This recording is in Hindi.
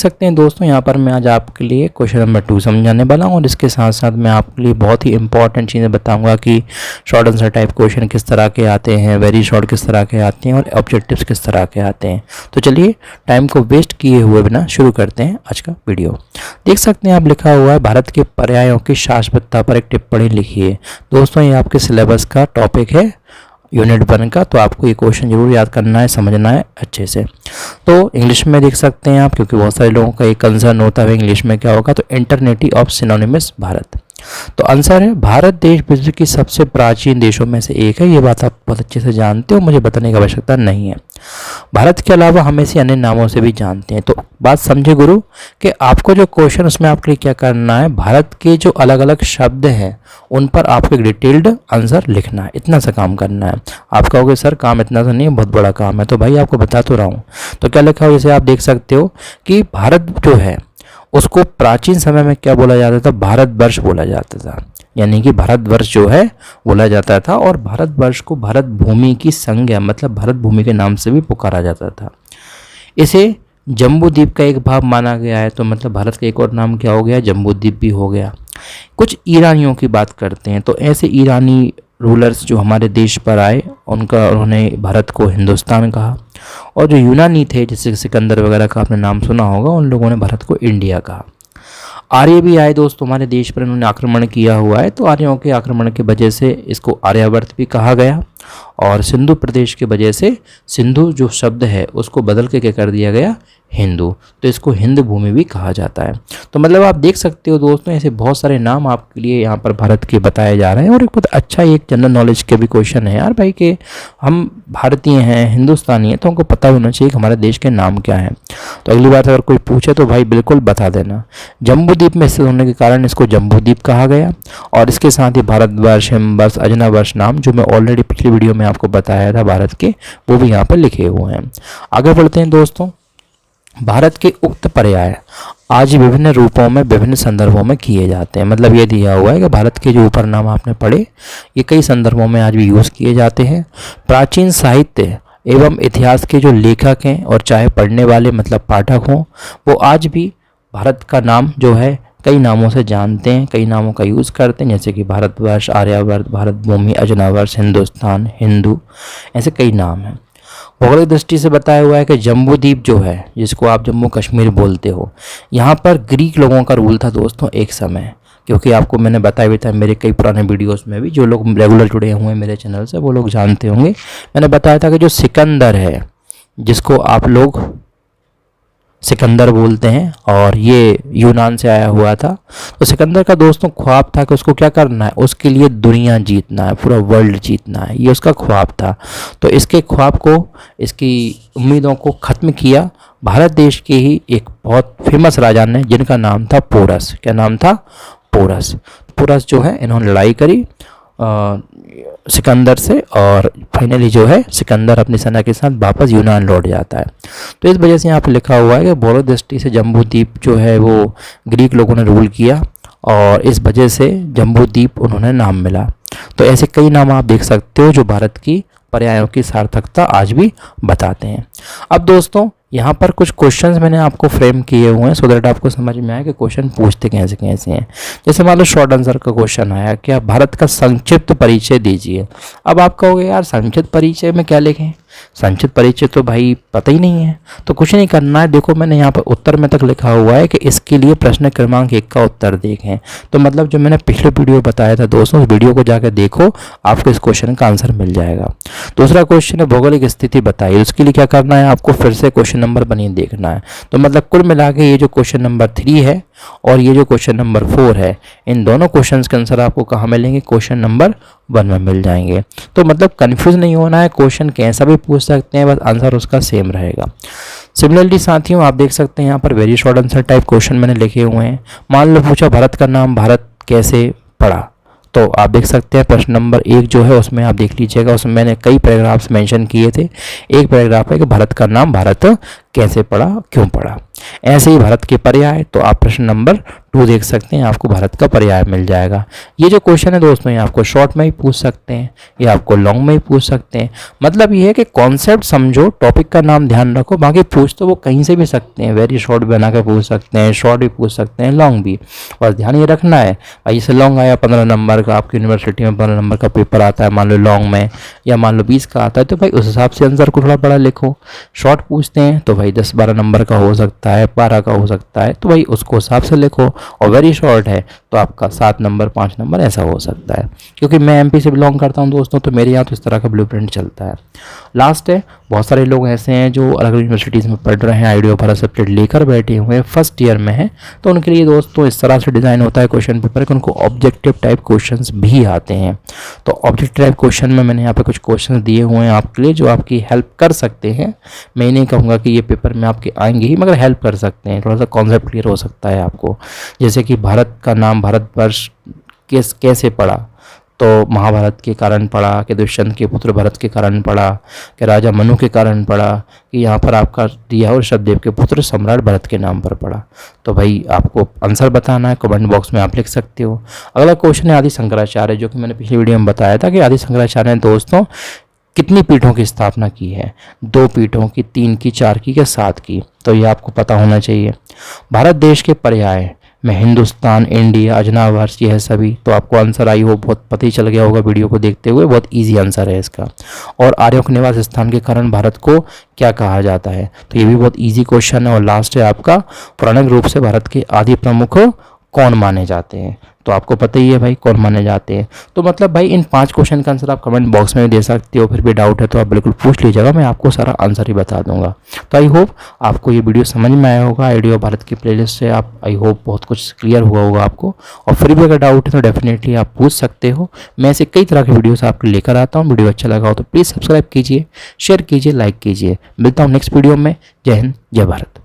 सकते हैं दोस्तों, यहाँ पर मैं आज आपके लिए क्वेश्चन नंबर 2 समझाने वाला हूँ और इसके साथ साथ मैं आपके लिए बहुत ही इंपॉर्टेंट चीज़ें बताऊंगा कि शॉर्ट आंसर टाइप क्वेश्चन किस तरह के आते हैं, वेरी शॉर्ट किस तरह के आते हैं और ऑब्जेक्टिव्स किस तरह के आते हैं। तो चलिए टाइम को वेस्ट किए हुए बिना शुरू करते हैं आज का वीडियो। देख सकते हैं आप लिखा हुआ है भारत के पर्यायों की शाश्वतता पर एक टिप्पणी लिखिए। दोस्तों ये आपके सिलेबस का टॉपिक है यूनिट 1 का, तो आपको ये क्वेश्चन जरूर याद करना है, समझना है अच्छे से। तो इंग्लिश में देख सकते हैं आप, क्योंकि बहुत सारे लोगों का एक कंसर्न होता है इंग्लिश में क्या होगा, तो इंटरनेटी ऑफ सिनोनिमस भारत। तो आंसर है भारत देश विश्व की सबसे प्राचीन देशों में से एक है। ये बात आप बहुत अच्छे से जानते हो, मुझे बताने की आवश्यकता नहीं है। भारत के अलावा हम इसे अन्य नामों से भी जानते हैं। तो बात समझे गुरु कि आपको जो क्वेश्चन उसमें आपके लिए क्या करना है, भारत के जो अलग अलग शब्द हैं उन पर आपको एक डिटेल्ड आंसर लिखना है, इतना सा काम करना है। आप कहोगे सर काम इतना सा नहीं है, बहुत बड़ा काम है, तो भाई आपको बता तो रहा हूँ। तो क्या लिखा हो, जैसे आप देख सकते हो कि भारत जो है उसको प्राचीन समय में क्या बोला जाता था, भारतवर्ष बोला जाता था, यानी कि भारतवर्ष जो है बोला जाता था। और भारतवर्ष को भारत भूमि की संज्ञा मतलब भारत भूमि के नाम से भी पुकारा जाता था। इसे जम्बू द्वीप का एक भाग माना गया है, तो मतलब भारत का एक और नाम क्या हो गया, जम्बू द्वीप भी हो गया। कुछ ईरानियों की बात करते हैं, तो ऐसे ईरानी रूलर्स जो हमारे देश पर आए उन्होंने भारत को हिंदुस्तान कहा। और जो यूनानी थे, जैसे सिकंदर वगैरह का आपने नाम सुना होगा, उन लोगों ने भारत को इंडिया कहा। आर्य भी आए दोस्तों हमारे देश पर, इन्होंने आक्रमण किया हुआ है, तो आर्यों के आक्रमण की वजह से इसको आर्यावर्त भी कहा गया। और सिंधु प्रदेश की वजह से सिंधु जो शब्द है उसको बदल के क्या कर दिया गया, हिंदू, तो इसको हिंद भूमि भी कहा जाता है। तो मतलब आप देख सकते हो दोस्तों, ऐसे बहुत सारे नाम आपके लिए यहाँ पर भारत के बताए जा रहे हैं। और एक बहुत अच्छा एक जनरल नॉलेज के भी क्वेश्चन है यार भाई, कि हम भारतीय हैं, हिंदुस्तानी हैं, तो हमको पता होना चाहिए कि हमारे देश के नाम क्या हैं। तो अगली बार अगर कोई पूछे तो भाई बिल्कुल बता देना। जम्बू द्वीप में स्थित होने के कारण इसको जम्बू द्वीप कहा गया। और इसके साथ ही भारतवर्ष, हिमवर्ष, अजनावर्ष नाम जो मैं ऑलरेडी पिछली वीडियो में आपको बताया था भारत के, वो भी यहाँ पर लिखे हुए हैं। आगे बढ़ते हैं दोस्तों। भारत के उक्त पर्याय आज विभिन्न रूपों में विभिन्न संदर्भों में किए जाते हैं। मतलब ये दिया हुआ है कि भारत के जो ऊपर नाम आपने पढ़े ये कई संदर्भों में आज भी यूज़ किए जाते हैं। प्राचीन साहित्य एवं इतिहास के जो लेखक हैं और चाहे पढ़ने वाले मतलब पाठक हों, वो आज भी भारत का नाम जो है कई नामों से जानते हैं, कई नामों का यूज़ करते हैं, जैसे कि भारतवर्ष, आर्यावर्त, भारत भूमि, अजनावर्ष, हिंदुस्तान, हिंदू, ऐसे कई नाम हैं। भौगोलिक दृष्टि से बताया हुआ है कि जम्बू द्वीप जो है, जिसको आप जम्मू कश्मीर बोलते हो, यहाँ पर ग्रीक लोगों का रूल था दोस्तों एक समय। क्योंकि आपको मैंने बताया भी था मेरे कई पुराने वीडियोस में भी, जो लोग रेगुलर जुड़े हुए हैं मेरे चैनल से वो लोग जानते होंगे, मैंने बताया था कि जो सिकंदर है, जिसको आप लोग सिकंदर बोलते हैं, और ये यूनान से आया हुआ था। तो सिकंदर का दोस्तों ख्वाब था कि उसको क्या करना है, उसके लिए दुनिया जीतना है, पूरा वर्ल्ड जीतना है, ये उसका ख्वाब था। तो इसके ख्वाब को, इसकी उम्मीदों को ख़त्म किया भारत देश के ही एक बहुत फेमस राजा ने, जिनका नाम था पोरस। क्या नाम था, पोरस। पोरस जो है इन्होंने लड़ाई करी सिकंदर से, और फाइनली जो है सिकंदर अपनी सेना के साथ वापस यूनान लौट जाता है। तो इस वजह से यहाँ पे लिखा हुआ है कि भौगोलिक दृष्टि से जम्बू द्वीप जो है वो ग्रीक लोगों ने रूल किया, और इस वजह से जम्बू द्वीप उन्होंने नाम मिला। तो ऐसे कई नाम आप देख सकते हो जो भारत की पर्यायों की सार्थकता आज भी बताते हैं। अब दोस्तों यहाँ पर कुछ क्वेश्चंस मैंने आपको फ्रेम किए हुए हैं, सो दैट आपको समझ में आए कि क्वेश्चन पूछते कैसे कैसे हैं। जैसे मान लो शॉर्ट आंसर का क्वेश्चन आया कि आप भारत का संक्षिप्त परिचय दीजिए। अब आप कहोगे यार संक्षिप्त परिचय में क्या लिखें, संक्षिप्त परिचय तो भाई पता ही नहीं है। तो कुछ नहीं करना है, देखो मैंने यहाँ पर उत्तर में तक लिखा हुआ है कि इसके लिए प्रश्न क्रमांक 1 का उत्तर देखें। तो मतलब जो मैंने पिछले वीडियो बताया था दोस्तों, उस वीडियो को जाकर देखो, आपको इस क्वेश्चन का आंसर मिल जाएगा। दूसरा क्वेश्चन है भौगोलिक स्थिति बताइए। उसके लिए क्या करना है, आपको फिर से क्वेश्चन नंबर बनी देखना है। तो मतलब कुल मिला के ये जो क्वेश्चन नंबर 3 है और ये जो क्वेश्चन नंबर 4 है, इन दोनों क्वेश्चंस के आंसर आपको कहाँ मिलेंगे, क्वेश्चन नंबर 1 में मिल जाएंगे। तो मतलब कंफ्यूज नहीं होना है, क्वेश्चन कैसा भी पूछ सकते हैं, बस आंसर उसका सेम रहेगा। सिमिलरली साथियों आप देख सकते हैं यहाँ पर very short answer type question मैंने लिखे हुए हैं। मान लो पूछा भारत का नाम भारत कैसे पड़ा, तो आप देख सकते हैं प्रश्न नंबर 1 जो है उसमें आप देख लीजिएगा, उसमें मैंने कई पैराग्राफ्स मेंशन किए थे। एक पैराग्राफ है कि भारत का नाम भारत कैसे पढ़ा, क्यों पढ़ा। ऐसे ही भारत के पर्याय, तो आप प्रश्न नंबर 2 देख सकते हैं, आपको भारत का पर्याय मिल जाएगा। ये जो क्वेश्चन है दोस्तों, ये आपको शॉर्ट में ही पूछ सकते हैं, ये आपको लॉन्ग में ही पूछ सकते हैं। मतलब ये है कि कॉन्सेप्ट समझो, टॉपिक का नाम ध्यान रखो, बाकी पूछ तो वो कहीं से भी सकते हैं, वेरी शॉर्ट बना के पूछ सकते हैं, शॉर्ट भी पूछ सकते हैं, लॉन्ग भी। और ध्यान ये रखना है भाई, जैसे लॉन्ग आया 15 नंबर का, आपकी यूनिवर्सिटी में 15 नंबर का पेपर आता है मान लो लॉन्ग में, या मान लो 20 का आता है, तो भाई उस हिसाब से आंसर को थोड़ा बड़ा लिखो। शॉर्ट पूछते हैं तो भाई 10-12 नंबर का हो सकता है, 12 का हो सकता है, तो भाई उसको हिसाब से लिखो। और वेरी शॉर्ट है तो आपका 7 नंबर 5 नंबर ऐसा हो सकता है। क्योंकि मैं एमपी से बिलोंग करता हूं दोस्तों, तो मेरे यहाँ तो इस तरह का ब्लूप्रिंट चलता है। लास्ट है, बहुत सारे लोग ऐसे हैं जो अलग अलग यूनिवर्सिटीज़ में पढ़ रहे हैं, आईडिया भारत सब्जेक्ट लेकर बैठे हुए हैं, फर्स्ट ईयर में है, तो उनके लिए दोस्तों इस तरह से डिज़ाइन होता है क्वेश्चन पेपर कि उनको ऑब्जेक्टिव टाइप क्वेश्चंस भी आते हैं। तो ऑब्जेक्टिव टाइप क्वेश्चन में मैंने यहाँ पे कुछ क्वेश्चन दिए हुए हैं आपके लिए, जो आपकी हेल्प कर सकते हैं। मैं नहीं कहूँगा कि ये पेपर में आपके आएंगे ही, मगर हेल्प कर सकते हैं, थोड़ा सा कॉन्सेप्ट क्लियर हो सकता है आपको। जैसे कि भारत का नाम भारतवर्ष कैसे पड़ा, तो महाभारत के कारण पढ़ा, कि दुष्यंत के पुत्र भरत के कारण पढ़ा, कि राजा मनु के कारण पढ़ा, कि यहाँ पर आपका दिया और ऋषभदेव के पुत्र सम्राट भरत के नाम पर पढ़ा। तो भाई आपको आंसर बताना है, कमेंट बॉक्स में आप लिख सकते हो। अगला क्वेश्चन है आदि शंकराचार्य, जो कि मैंने पिछली वीडियो में बताया था कि आदि शंकराचार्य ने दोस्तों कितनी पीठों की स्थापना की है। 2 पीठों की, 3 की, 4 की, या 7 की, तो ये आपको पता होना चाहिए। भारत देश के पर्याय में हिंदुस्तान, इंडिया, अजनावर्ष, ये है सभी, तो आपको आंसर आई हो बहुत पता ही चल गया होगा वीडियो को देखते हुए, बहुत इजी आंसर है इसका। और आर्यों के निवास स्थान के कारण भारत को क्या कहा जाता है, तो ये भी बहुत इजी क्वेश्चन है। और लास्ट है आपका, पौराणिक रूप से भारत के आदि प्रमुख कौन माने जाते हैं, तो आपको पता ही है भाई कौन माने जाते हैं। तो मतलब भाई इन 5 क्वेश्चन का आंसर आप कमेंट बॉक्स में दे सकते हो, फिर भी डाउट है तो आप बिल्कुल पूछ लीजिएगा, मैं आपको सारा आंसर ही बता दूंगा। तो आई होप आपको ये वीडियो समझ में आया होगा। आईडिया भारत की प्लेलिस्ट से आप आई होप बहुत कुछ क्लियर हुआ होगा आपको। और फिर भी अगर डाउट है तो डेफिनेटली आप पूछ सकते हो, मैं ऐसे कई तरह की वीडियोस आपके लेकर आता हूँ। वीडियो अच्छा लगा हो तो प्लीज़ सब्सक्राइब कीजिए, शेयर कीजिए, लाइक कीजिए। मिलता हूँ नेक्स्ट वीडियो में। जय हिंद, जय भारत।